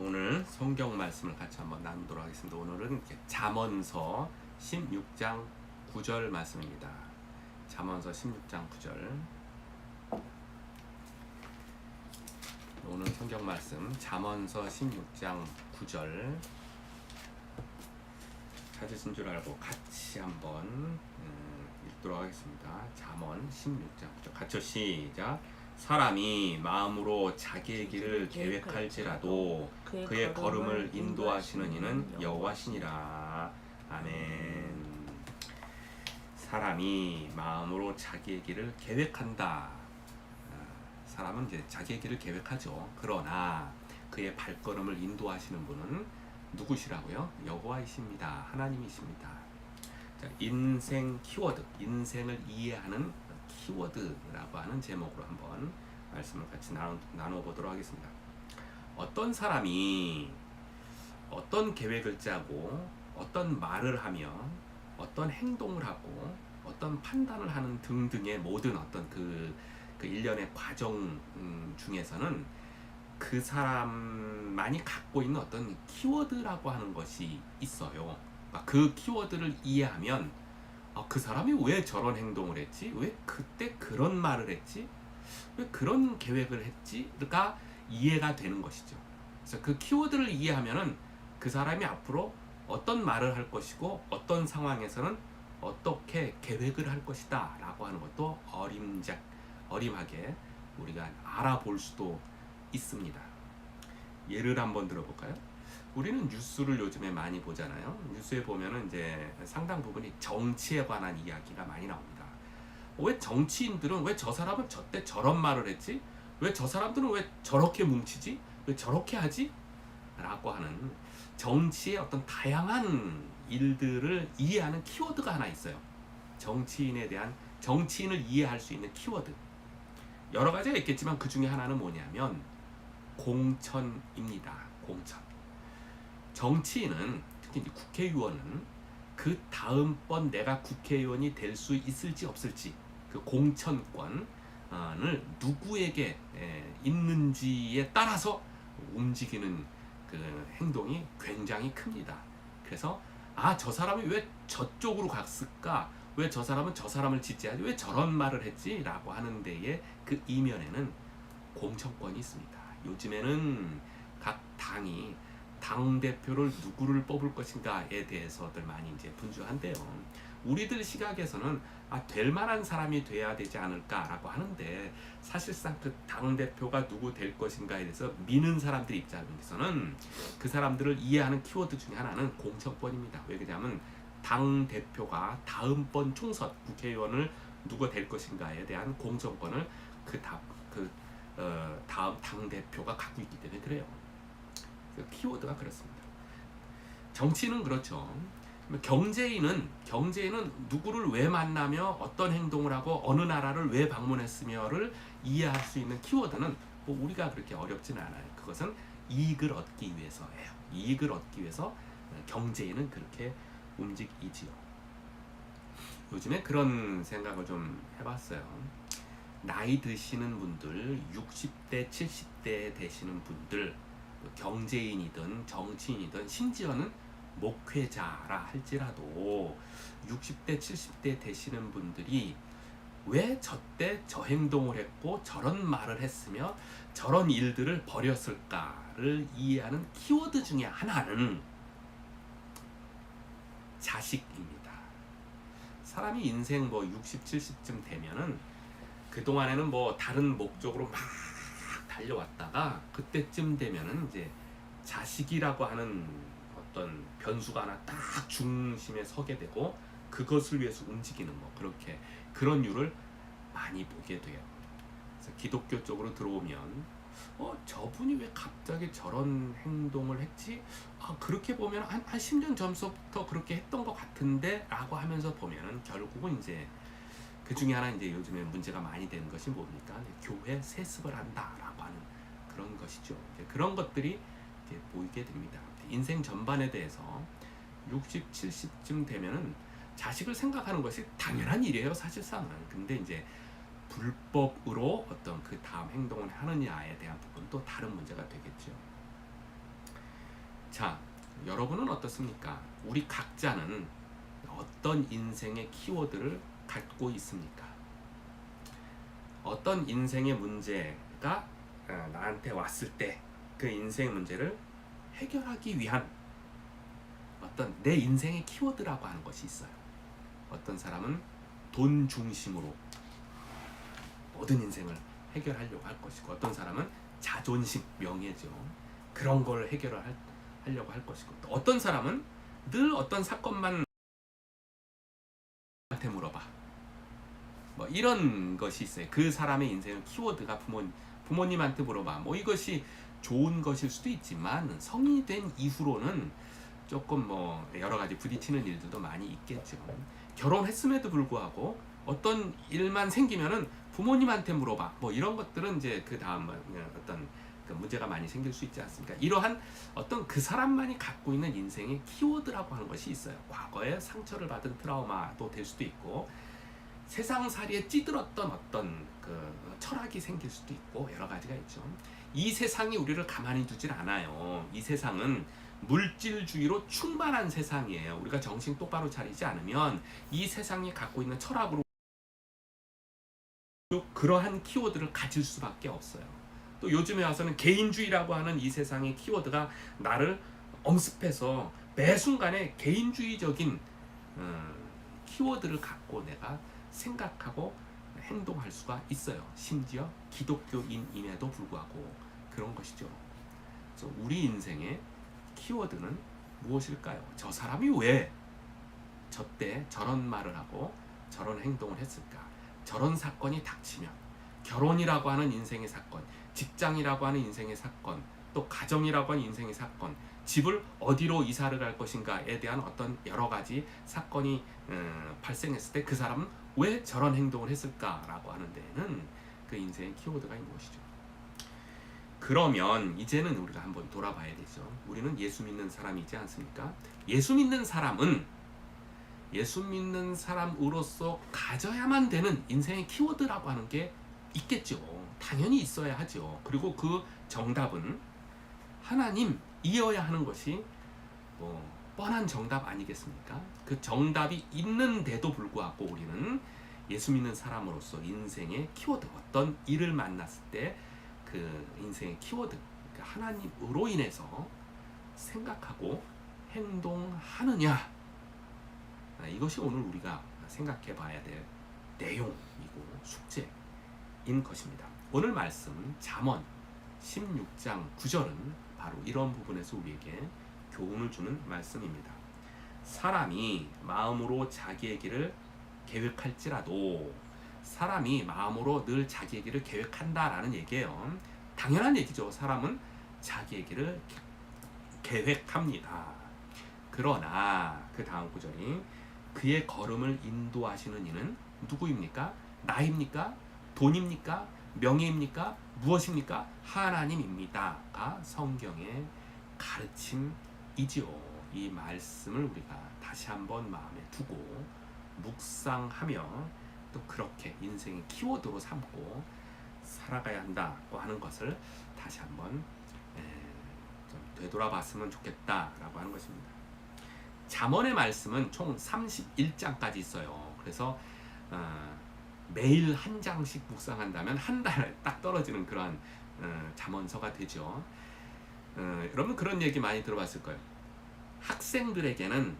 오늘 성경 말씀을 같이 한번 나누도록 하겠습니다. 오늘은 잠언서 16장 9절 말씀입니다. 잠언서 16장 9절. 오늘 성경 말씀 잠언서 16장 9절 찾으신 줄 알고 같이 한번 읽도록 하겠습니다. 잠언 16장 9절 같이 시작. 사람이 마음으로 자기의 길을 계획할지라도 그의 걸음을 인도하시는 이는 여호와시니라. 아멘. 사람이 마음으로 자기의 길을 계획한다. 사람은 이제 자기의 길을 계획하죠. 그러나 그의 발걸음을 인도하시는 분은 누구시라고요? 여호와이십니다. 하나님이십니다. 자, 인생 키워드, 인생을 이해하는 키워드라고 하는 제목으로 한번 말씀을 같이 나눠보도록 하겠습니다. 어떤 사람이 어떤 계획을 짜고 어떤 말을 하며 어떤 행동을 하고 어떤 판단을 하는 등등의 모든 어떤 그 일련의 과정 중에서는 그 사람만이 갖고 있는 어떤 키워드라고 하는 것이 있어요. 그 키워드를 이해하면 그 사람이 왜 저런 행동을 했지? 왜 그때 그런 말을 했지? 왜 그런 계획을 했지?가 이해가 되는 것이죠. 그래서 그 키워드를 이해하면은 그 사람이 앞으로 어떤 말을 할 것이고 어떤 상황에서는 어떻게 계획을 할 것이다 라고 하는 것도 어림하게 우리가 알아볼 수도 있습니다. 예를 한번 들어볼까요? 우리는 뉴스를 요즘에 많이 보잖아요. 뉴스에 보면은 이제 상당 부분이 정치에 관한 이야기가 많이 나옵니다. 왜 정치인들은 왜 저 사람은 저때 저런 말을 했지? 왜 저 사람들은 왜 저렇게 뭉치지? 왜 저렇게 하지? 라고 하는 정치의 어떤 다양한 일들을 이해하는 키워드가 하나 있어요. 정치인을 이해할 수 있는 키워드. 여러 가지가 있겠지만 그 중에 하나는 뭐냐면 공천입니다. 공천. 정치인은, 특히 이제 국회의원은 그 다음번 내가 국회의원이 될 수 있을지 없을지 그 공천권을 누구에게 있는지에 따라서 움직이는 그 행동이 굉장히 큽니다. 그래서 저 사람이 왜 저쪽으로 갔을까? 왜 저 사람은 저 사람을 지지하지? 왜 저런 말을 했지? 라고 하는 데에 그 이면에는 공천권이 있습니다. 요즘에는 각 당이 당대표를 누구를 뽑을 것인가에 대해서들 많이 이제 분주한데요. 우리들 시각에서는 될 만한 사람이 돼야 되지 않을까라고 하는데, 사실상 그 당대표가 누구 될 것인가에 대해서 미는 사람들 입장에서는 그 사람들을 이해하는 키워드 중에 하나는 공천권입니다. 왜 그러냐면 당대표가 다음번 총선 국회의원을 누가 될 것인가에 대한 공천권을 다음 당대표가 갖고 있기 때문에 그래요. 키워드가 그렇습니다. 정치는 그렇죠. 경제인은 누구를 왜 만나며 어떤 행동을 하고 어느 나라를 왜 방문했으며를 이해할 수 있는 키워드는 우리가 그렇게 어렵지는 않아요. 그것은 이익을 얻기 위해서예요. 이익을 얻기 위해서 경제인은 그렇게 움직이지요. 요즘에 그런 생각을 좀 해봤어요. 나이 드시는 분들, 60대, 70대 되시는 분들, 경제인이든 정치인이든 심지어는 목회자라 할지라도 60대 70대 되시는 분들이 왜 저때 저 행동을 했고 저런 말을 했으며 저런 일들을 벌였을까를 이해하는 키워드 중에 하나는 자식입니다. 사람이 인생 60, 70쯤 되면은 그동안에는 다른 목적으로 막 달려왔다가 그때쯤 되면은 이제 자식이라고 하는 어떤 변수가 하나 딱 중심에 서게 되고 그것을 위해서 움직이는 그렇게 그런 류를 많이 보게 돼요. 그래서 기독교 쪽으로 들어오면 저분이 왜 갑자기 저런 행동을 했지? 그렇게 보면 한 10년 전부터 그렇게 했던 것 같은데 라고 하면서 보면은 결국은 이제 그 중에 하나 이제 요즘에 문제가 많이 되는 것이 뭡니까? 교회 세습을 한다라고 하는 그런 것이죠. 그런 것들이 이제 보이게 됩니다. 인생 전반에 대해서 60, 70쯤 되면은 자식을 생각하는 것이 당연한 일이에요, 사실상은. 근데 이제 불법으로 어떤 그 다음 행동을 하느냐에 대한 부분은 또 다른 문제가 되겠죠. 자, 여러분은 어떻습니까? 우리 각자는 어떤 인생의 키워드를 갖고 있습니까? 어떤 인생의 문제가 나한테 왔을 때 그 인생 문제를 해결하기 위한 어떤 내 인생의 키워드라고 하는 것이 있어요. 어떤 사람은 돈 중심으로 모든 인생을 해결하려고 할 것이고, 어떤 사람은 자존심, 명예죠. 그런 걸 하려고 할 것이고, 또 어떤 사람은 늘 어떤 사건만 한테 물어봐. 뭐 이런 것이 있어요. 그 사람의 인생의 키워드가 부모님한테 물어봐. 뭐 이것이 좋은 것일 수도 있지만 성인이 된 이후로는 조금 뭐 여러 가지 부딪히는 일들도 많이 있겠죠. 결혼했음에도 불구하고 어떤 일만 생기면은 부모님한테 물어봐. 뭐 이런 것들은 이제 그 다음 어떤 그 문제가 많이 생길 수 있지 않습니까? 이러한 어떤 그 사람만이 갖고 있는 인생의 키워드라고 하는 것이 있어요. 과거에 상처를 받은 트라우마도 될 수도 있고, 세상살이에 찌들었던 어떤 그 철학이 생길 수도 있고, 여러 가지가 있죠. 이 세상이 우리를 가만히 두질 않아요. 이 세상은 물질주의로 충만한 세상이에요. 우리가 정신 똑바로 차리지 않으면 이 세상이 갖고 있는 철학으로 그러한 키워드를 가질 수밖에 없어요. 또 요즘에 와서는 개인주의라고 하는 이 세상의 키워드가 나를 엄습해서 매 순간에 개인주의적인 키워드를 갖고 내가 생각하고 행동할 수가 있어요. 심지어 기독교인임에도 불구하고 그런 것이죠. 그래서 우리 인생의 키워드는 무엇일까요? 저 사람이 왜 저때 저런 말을 하고 저런 행동을 했을까? 저런 사건이 닥치면, 결혼이라고 하는 인생의 사건, 직장이라고 하는 인생의 사건, 또 가정이라고 하는 인생의 사건, 집을 어디로 이사를 갈 것인가에 대한 어떤 여러 가지 사건이 발생했을 때 그 사람은 왜 저런 행동을 했을까라고 하는 데에는 그 인생의 키워드가 있는 것이죠. 그러면 이제는 우리가 한번 돌아봐야 되죠. 우리는 예수 믿는 사람이지 않습니까? 예수 믿는 사람은 예수 믿는 사람으로서 가져야만 되는 인생의 키워드라고 하는 게 있겠죠. 당연히 있어야 하죠. 그리고 그 정답은 하나님이어야 하는 것이 뻔한 정답 아니겠습니까? 그 정답이 있는데도 불구하고 우리는 예수 믿는 사람으로서 인생의 키워드, 어떤 일을 만났을 때 그 인생의 키워드, 그러니까 하나님으로 인해서 생각하고 행동하느냐, 이것이 오늘 우리가 생각해 봐야 될 내용이고 숙제인 것입니다. 오늘 말씀 잠언 16장 9절은 바로 이런 부분에서 우리에게 교훈을 주는 말씀입니다. 사람이 마음으로 자기의 길을 계획할지라도, 사람이 마음으로 늘 자기의 길을 계획한다라는 얘기예요. 당연한 얘기죠. 사람은 자기의 길을 계획합니다. 그러나 그 다음 구절이 그의 걸음을 인도하시는 이는 누구입니까? 나입니까? 돈입니까? 명예입니까? 무엇입니까? 하나님입니다가 성경의 가르침이지요. 이 말씀을 우리가 다시 한번 마음에 두고 묵상하며 또 그렇게 인생의 키워드로 삼고 살아가야 한다고 하는 것을 다시 한번 좀 되돌아봤으면 좋겠다라고 하는 것입니다. 잠언의 말씀은 총 31장까지 있어요. 그래서 매일 한 장씩 묵상한다면 한 달 딱 떨어지는 그런 잠언서가 되죠. 여러분 그런 얘기 많이 들어봤을 거예요. 학생들에게는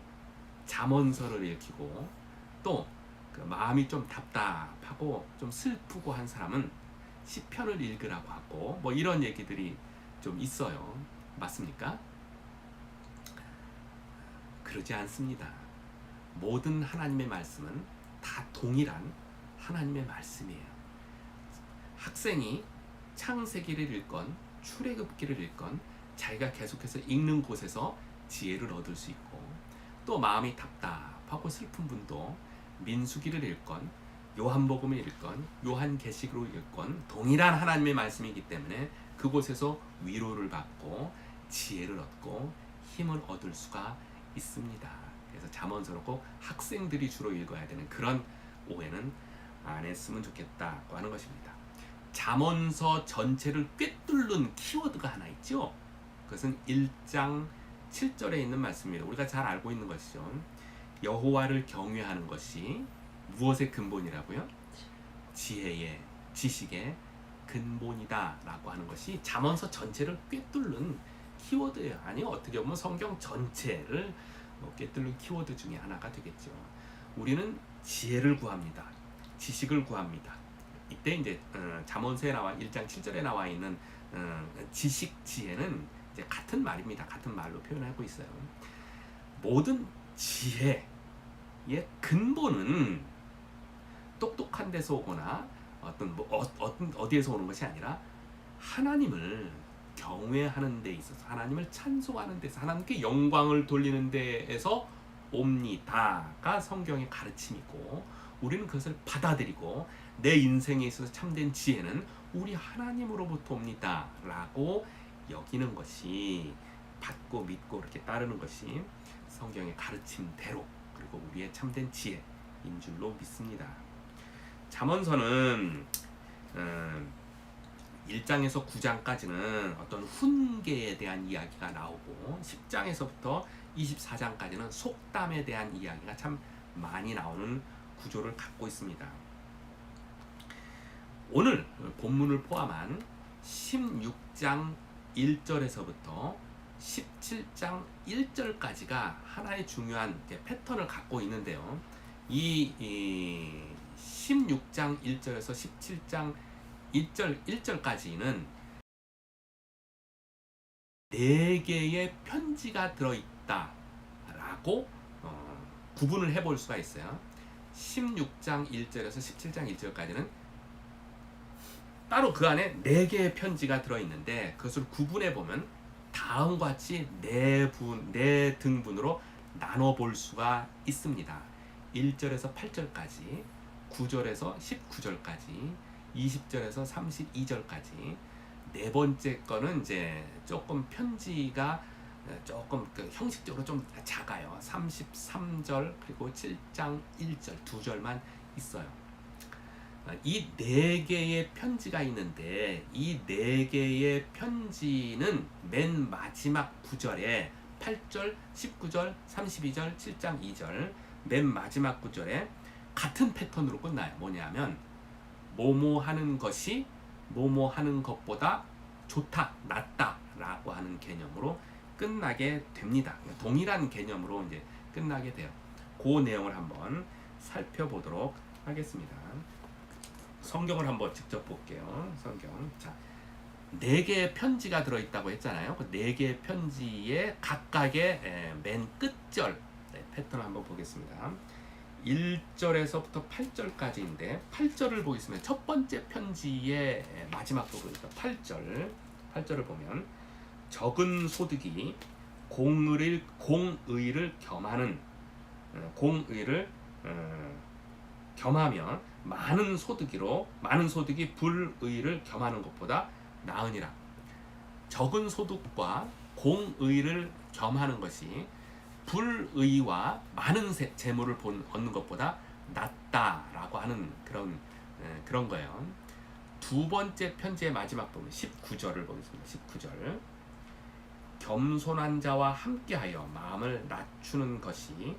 잠언서를 읽히고, 또 그 마음이 좀 답답하고 좀 슬프고 한 사람은 시편을 읽으라고 하고, 뭐 이런 얘기들이 좀 있어요. 맞습니까? 그러지 않습니다. 모든 하나님의 말씀은 다 동일한 하나님의 말씀이에요. 학생이 창세기를 읽건 출애굽기를 읽건 자기가 계속해서 읽는 곳에서 지혜를 얻을 수 있고, 또 마음이 답답하고 슬픈 분도 민수기를 읽건 요한복음을 읽건 요한계시록을 읽건 동일한 하나님의 말씀이기 때문에 그곳에서 위로를 받고 지혜를 얻고 힘을 얻을 수가 있습니다. 그래서 잠언서를 꼭 학생들이 주로 읽어야 되는 그런 오해는 안 했으면 좋겠다고 하는 것입니다. 잠언서 전체를 꿰뚫는 키워드가 하나 있죠. 그것은 1장 7절에 있는 말씀입니다. 우리가 잘 알고 있는 것이죠. 여호와를 경외하는 것이 무엇의 근본이라고요? 지혜의, 지식의 근본이다 라고 하는 것이 잠언서 전체를 꿰뚫는 키워드예요. 아니 어떻게 보면 성경 전체를 꿰뚫는 키워드 중에 하나가 되겠죠. 우리는 지혜를 구합니다. 지식을 구합니다. 이때 이제 잠언서에 나와 1장 7절에 나와 있는 지식, 지혜는 이제 같은 말입니다. 같은 말로 표현하고 있어요. 모든 지혜의 근본은 똑똑한 데서 오거나 어디에서 오는 것이 아니라 하나님을 경외하는 데 있어서, 하나님을 찬송하는 데서, 하나님께 영광을 돌리는 데에서 옵니다가 성경의 가르침이고, 우리는 그것을 받아들이고 내 인생에 있어서 참된 지혜는 우리 하나님으로부터 옵니다 라고 여기는 것이, 받고 믿고 이렇게 따르는 것이 성경의 가르침대로, 그리고 우리의 참된 지혜인 줄로 믿습니다. 잠언서는 1장에서 9장까지는 어떤 훈계에 대한 이야기가 나오고 10장에서부터 24장까지는 속담에 대한 이야기가 참 많이 나오는 구조를 갖고 있습니다. 오늘 본문을 포함한 16장 1절에서부터 17장 1절까지가 하나의 중요한 패턴을 갖고 있는데요. 이 16장 1절에서 17장 1절까지는 4개의 편지가 들어있다라고 구분을 해볼 수가 있어요. 16장 1절에서 17장 1절까지는 따로 그 안에 4개의 편지가 들어있는데, 그것을 구분해보면 다음과 같이 4등분으로 나눠볼 수가 있습니다. 1절에서 8절까지, 9절에서 19절까지, 20절에서 32절까지. 네 번째 거는 이제 조금 편지가 조금 형식적으로 좀 작아요. 33절 그리고 7장 1절 2절만 있어요. 이 4개의 편지가 있는데, 이 4개의 편지는 맨 마지막 9절에 8절, 19절, 32절, 7장 2절 맨 마지막 9절에 같은 패턴으로 끝나요. 뭐냐면 뭐뭐 하는 것이 뭐뭐 하는 것보다 좋다, 낫다 라고 하는 개념으로 끝나게 됩니다. 동일한 개념으로 이제 끝나게 돼요. 그 내용을 한번 살펴보도록 하겠습니다. 성경을 한번 직접 볼게요. 성경. 자, 4개의 편지가 들어있다고 했잖아요. 그 4개의 편지의 각각의 맨 끝절 패턴을 한번 보겠습니다. 1절에서부터 8절까지인데 8절을 보겠습니다. 첫 번째 편지의 마지막 부분이죠. 8절을 보면 적은 소득이 공의를 겸하는, 공의를 겸하면 많은 소득이 불의를 겸하는 것보다 나으니라. 적은 소득과 공의를 겸하는 것이 불의와 많은 재물을 얻는 것보다 낫다라고 하는 그런 거예요. 두 번째 편지의 마지막 부분 19절을 보겠습니다. 19절. 겸손한 자와 함께하여 마음을 낮추는 것이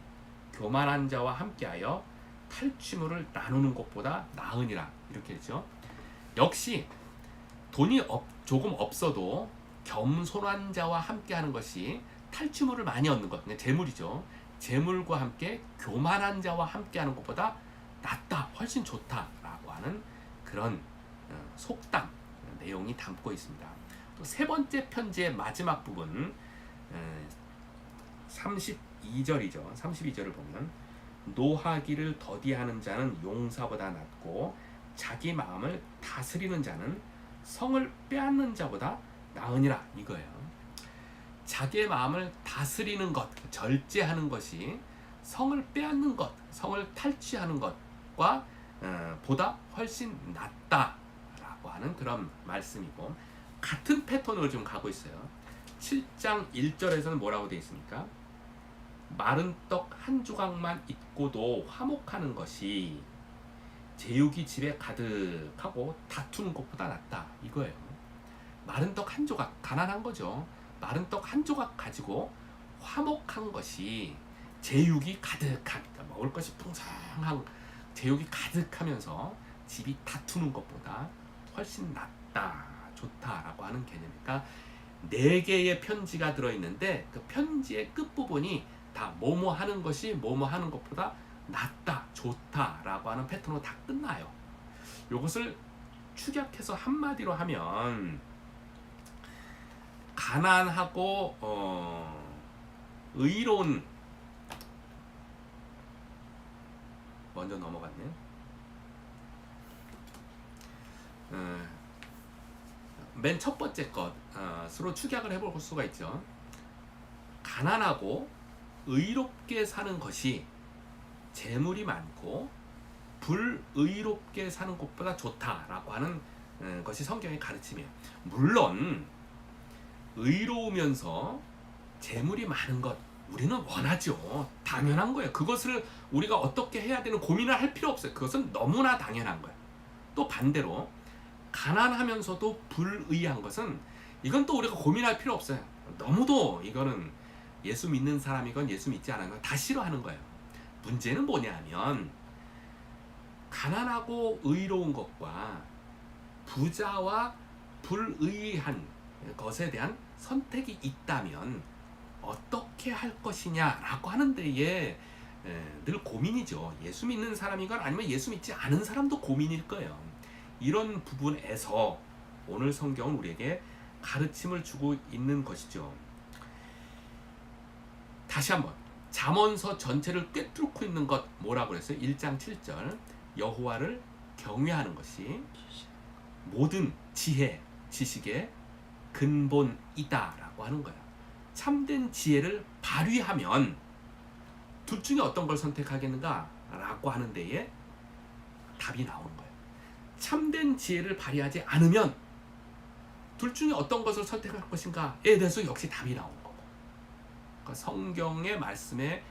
교만한 자와 함께하여 탈취물을 나누는 것보다 나으니라. 이렇게 되죠. 역시 돈이 조금 없어도 겸손한 자와 함께하는 것이 탈취물을 많이 얻는 것, 재물이죠. 재물과 함께 교만한 자와 함께하는 것보다 낫다, 훨씬 좋다라고 하는 그런 속담 내용이 담고 있습니다. 또 세 번째 편지의 마지막 부분 32절이죠. 32절을 보면 노하기를 더디하는 자는 용사보다 낫고 자기 마음을 다스리는 자는 성을 빼앗는 자보다 나으니라, 이거예요. 자기의 마음을 다스리는 것, 절제하는 것이 성을 빼앗는 것, 성을 탈취하는 것과 보다 훨씬 낫다라고 하는 그런 말씀이고, 같은 패턴으로 좀 가고 있어요. 7장 1절에서는 뭐라고 되어 있습니까? 마른 떡 한 조각만 있고도 화목하는 것이 제육이 집에 가득하고 다투는 것보다 낫다, 이거예요. 마른 떡 한 조각, 가난한 거죠. 마른 떡 한 조각 가지고 화목한 것이 제육이 가득한, 그러니까 먹을 것이 풍성한 제육이 가득하면서 집이 다투는 것보다 훨씬 낫다, 좋다라고 하는 개념이니까 4개의 편지가 들어있는데 그 편지의 끝부분이 다 뭐뭐 하는 것이 뭐뭐 하는 것보다 낫다, 좋다라고 하는 패턴으로 다 끝나요. 이것을 축약해서 한마디로 하면 가난하고 의로운, 먼저 넘어갔네. 맨 첫 번째 것으로 축약을 해볼 수가 있죠. 가난하고 의롭게 사는 것이 재물이 많고 불의롭게 사는 것보다 좋다라고 하는 것이 성경의 가르침이에요. 물론 의로우면서 재물이 많은 것 우리는 원하죠. 당연한 거예요. 그것을 우리가 어떻게 해야 되는 고민을 할 필요 없어요. 그것은 너무나 당연한 거예요. 또 반대로 가난하면서도 불의한 것은 이건 또 우리가 고민할 필요 없어요. 너무도 이거는 예수 믿는 사람이건 예수 믿지 않은 건 다 싫어하는 거예요. 문제는 뭐냐면 가난하고 의로운 것과 부자와 불의한 것에 대한 선택이 있다면 어떻게 할 것이냐라고 하는 데에 늘 고민이죠. 예수 믿는 사람이건 아니면 예수 믿지 않은 사람도 고민일 거예요. 이런 부분에서 오늘 성경은 우리에게 가르침을 주고 있는 것이죠. 다시 한번 잠언서 전체를 꿰뚫고 있는 것 뭐라고 그랬어요? 1장 7절 여호와를 경외하는 것이 모든 지혜, 지식의 근본이다라고 하는 거야. 참된 지혜를 발휘하면 둘 중에 어떤 걸 선택하겠는가? 라고 하는 데에 답이 나오는 거예요. 참된 지혜를 발휘하지 않으면 둘 중에 어떤 것을 선택할 것인가에 대해서 역시 답이 나오는 거고. 그러니까 성경의 말씀에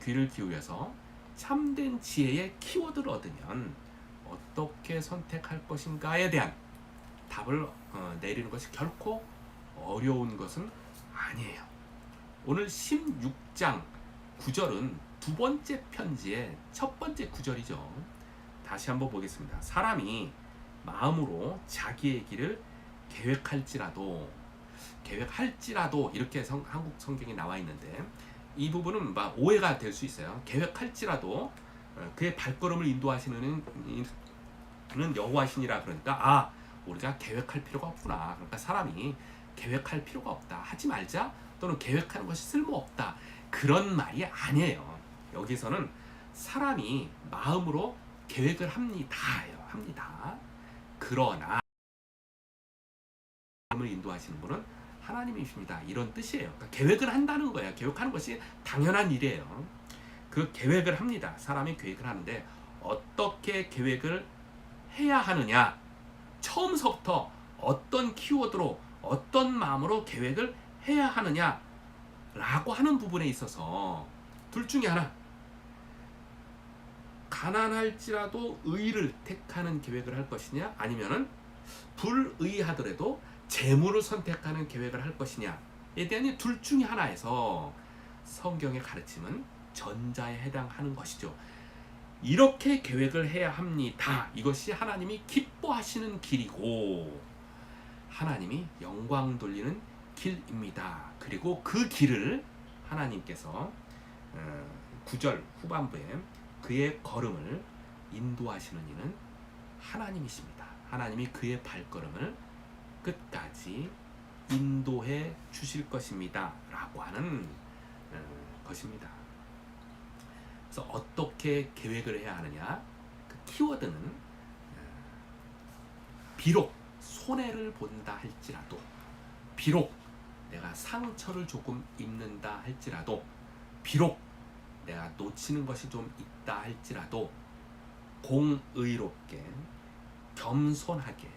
귀를 기울여서 참된 지혜의 키워드를 얻으면 어떻게 선택할 것인가에 대한 답을 내리는 것이 결코 어려운 것은 아니에요. 오늘 16장 9절은 두 번째 편지의 첫 번째 구절이죠. 다시 한번 보겠습니다. 사람이 마음으로 자기의 길을 계획할지라도 이렇게 한국 성경에 나와 있는데 이 부분은 오해가 될 수 있어요. 계획할지라도 그의 발걸음을 인도하시는 여호와시니라. 그러니까 우리가 계획할 필요가 없구나. 그러니까 사람이 계획할 필요가 없다, 하지 말자, 또는 계획하는 것이 쓸모없다, 그런 말이 아니에요. 여기서는 사람이 마음으로 계획을 합니다. 그러나 마음을 인도하시는 분은 하나님이십니다. 이런 뜻이에요. 그러니까 계획을 한다는 거예요. 계획하는 것이 당연한 일이에요. 그 계획을 합니다. 사람이 계획을 하는데 어떻게 계획을 해야 하느냐, 처음서부터 어떤 키워드로 어떤 마음으로 계획을 해야 하느냐 라고 하는 부분에 있어서 둘 중에 하나, 가난할지라도 의를 택하는 계획을 할 것이냐, 아니면은 불의하더라도 재물을 선택하는 계획을 할 것이냐에 대한 둘 중에 하나에서 성경의 가르침은 전자에 해당하는 것이죠. 이렇게 계획을 해야 합니다. 이것이 하나님이 기뻐하시는 길이고 하나님이 영광 돌리는 길입니다. 그리고 그 길을 하나님께서 9절 후반부에 그의 걸음을 인도하시는 이는 하나님이십니다. 하나님이 그의 발걸음을 끝까지 인도해 주실 것입니다. 라고 하는 것입니다. 그래서 어떻게 계획을 해야 하느냐, 그 키워드는 비록 손해를 본다 할지라도, 비록 내가 상처를 조금 입는다 할지라도, 비록 내가 놓치는 것이 좀 있다 할지라도 공의롭게, 겸손하게,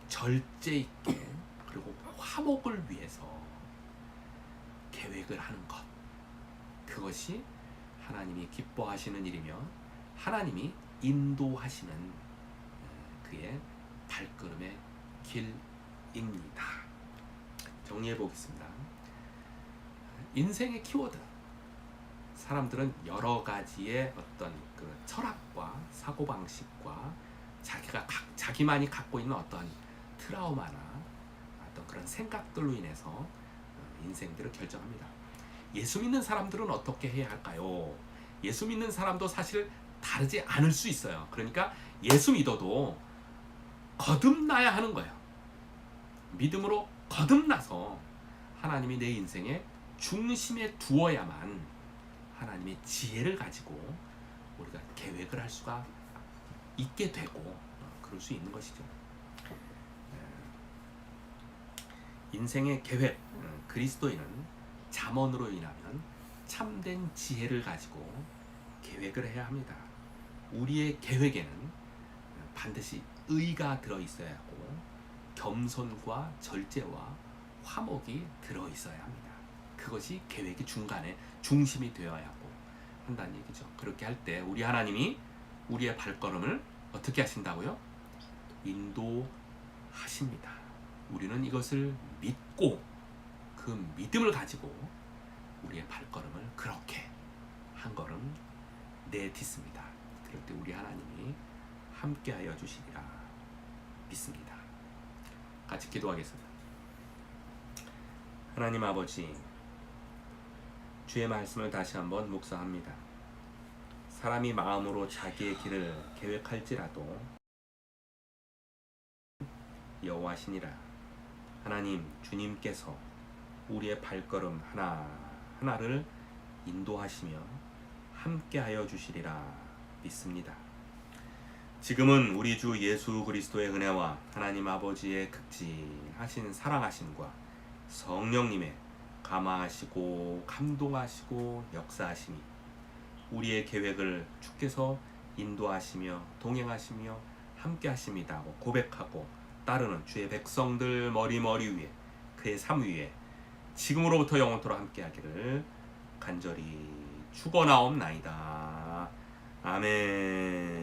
절제 있게, 그리고 화목을 위해서 계획을 하는 것, 그것이 하나님이 기뻐하시는 일이며 하나님이 인도하시는 그의 발걸음의 길입니다. 정리해 보겠습니다. 인생의 키워드. 사람들은 여러 가지의 어떤 그 철학과 사고방식과 자기만이 갖고 있는 어떤 트라우마나 어떤 그런 생각들로 인해서 인생들을 결정합니다. 예수 믿는 사람들은 어떻게 해야 할까요? 예수 믿는 사람도 사실 다르지 않을 수 있어요. 그러니까 예수 믿어도 거듭나야 하는 거예요. 믿음으로 거듭나서 하나님이 내 인생의 중심에 두어야만 하나님의 지혜를 가지고 우리가 계획을 할 수가 있게 되고 그럴 수 있는 것이죠. 인생의 계획, 그리스도인은 잠언으로 인하면 참된 지혜를 가지고 계획을 해야 합니다. 우리의 계획에는 반드시 의가 들어있어야 하고 겸손과 절제와 화목이 들어있어야 합니다. 그것이 계획의 중간에 중심이 되어야 하고 한다는 얘기죠. 그렇게 할 때 우리 하나님이 우리의 발걸음을 어떻게 하신다고요? 인도하십니다. 우리는 이것을 믿고 그 믿음을 가지고 우리의 발걸음을 그렇게 한 걸음 내딛습니다. 그럴 때 우리 하나님이 함께하여 주시리라 믿습니다. 같이 기도하겠습니다. 하나님 아버지, 주의 말씀을 다시 한번 묵상합니다. 사람이 마음으로 자기의 길을 계획할지라도 여호와시니라. 하나님, 주님께서 우리의 발걸음 하나하나를 인도하시며 함께하여 주시리라 믿습니다. 지금은 우리 주 예수 그리스도의 은혜와 하나님 아버지의 극진하신 사랑하심과 성령님의 감화하시고 감동하시고 역사하심이 우리의 계획을 주께서 인도하시며 동행하시며 함께하십니다 하고 고백하고 따르는 주의 백성들 머리 위에 그의 삶 위에 지금으로부터 영원토록 함께하기를 간절히 축원하옵나이다. 아멘.